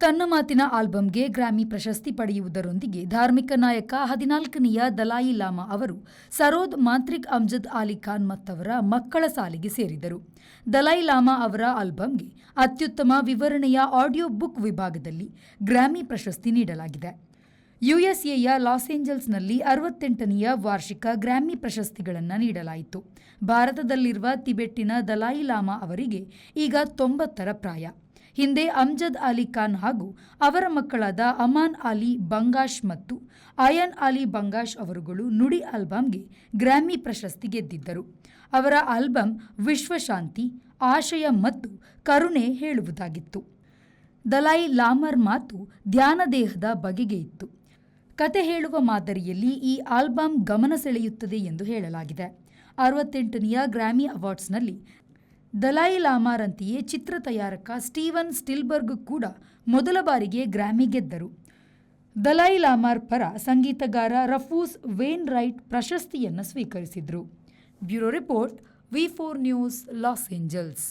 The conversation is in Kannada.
ತನ್ನ ಮಾತಿನ ಆಲ್ಬಂಗೆ ಗ್ರಾಮಿ ಪ್ರಶಸ್ತಿ ಪಡೆಯುವುದರೊಂದಿಗೆ ಧಾರ್ಮಿಕ ನಾಯಕ 14ನೇಯ ದಲಾಯಿ ಲಾಮಾ ಅವರು ಸರೋದ್ ಮಾಂತ್ರಿಕ್ ಅಮ್ಜದ್ ಅಲಿ ಖಾನ್ ಮತ್ತವರ ಮಕ್ಕಳ ಸಾಲಿಗೆ ಸೇರಿದರು. ದಲಾಯಿ ಲಾಮಾ ಅವರ ಆಲ್ಬಂಗೆ ಅತ್ಯುತ್ತಮ ವಿವರಣೆಯ ಆಡಿಯೋ ಬುಕ್ ವಿಭಾಗದಲ್ಲಿ ಗ್ರಾಮಿ ಪ್ರಶಸ್ತಿ ನೀಡಲಾಗಿದೆ. ಯುಎಸ್ಎಯ ಲಾಸ್ ಏಂಜಲ್ಸ್ನಲ್ಲಿ 68ನೇಯ ವಾರ್ಷಿಕ ಗ್ರಾಮಿ ಪ್ರಶಸ್ತಿಗಳನ್ನು ನೀಡಲಾಯಿತು. ಭಾರತದಲ್ಲಿರುವ ತಿಬೆಟ್ಟಿನ ದಲಾಯಿ ಲಾಮಾ ಅವರಿಗೆ ಈಗ 90ರ ಪ್ರಾಯ. ಹಿಂದೆ ಅಮ್ಜದ್ ಅಲಿ ಖಾನ್ ಹಾಗೂ ಅವರ ಮಕ್ಕಳಾದ ಅಮಾನ್ ಅಲಿ ಬಂಗಾಶ್ ಮತ್ತು ಅಯಾನ್ ಅಲಿ ಬಂಗಾಶ್ ಅವರುಗಳು ನುಡಿ ಆಲ್ಬಂಗೆ ಗ್ರಾಮಿ ಪ್ರಶಸ್ತಿ ಗೆದ್ದಿದ್ದರು. ಅವರ ಆಲ್ಬಂ ವಿಶ್ವಶಾಂತಿ, ಆಶಯ ಮತ್ತು ಕರುಣೆ ಹೇಳುವುದಾಗಿತ್ತು. ದಲಾಯಿ ಲಾಮರ್ ಮಾತು ಧ್ಯಾನ ದೇಹದ ಬಗೆಗೆ ಇತ್ತು. ಕತೆ ಹೇಳುವ ಮಾದರಿಯಲ್ಲಿ ಈ ಆಲ್ಬಂ ಗಮನ ಸೆಳೆಯುತ್ತದೆ ಎಂದು ಹೇಳಲಾಗಿದೆ. 68ನೇಯ ಗ್ರಾಮಿ ಅವಾರ್ಡ್ಸ್ನಲ್ಲಿ ದಲಾಯಿ ಲಾಮಾರಂತೆಯೇ ಚಿತ್ರ ತಯಾರಕ ಸ್ಟೀವನ್ ಸ್ಪಿಲ್ಬರ್ಗ್ ಕೂಡ ಮೊದಲ ಬಾರಿಗೆ ಗ್ರಾಮಿ ಗೆದ್ದರು. ದಲಾಯಿ ಲಾಮಾರ್ ಪರ ಸಂಗೀತಗಾರ ರಫೂಸ್ ವೇನ್ ರೈಟ್ ಪ್ರಶಸ್ತಿಯನ್ನು ಸ್ವೀಕರಿಸಿದರು. ಬ್ಯೂರೋ ರಿಪೋರ್ಟ್, ವಿ4 ನ್ಯೂಸ್, ಲಾಸ್ ಏಂಜಲ್ಸ್.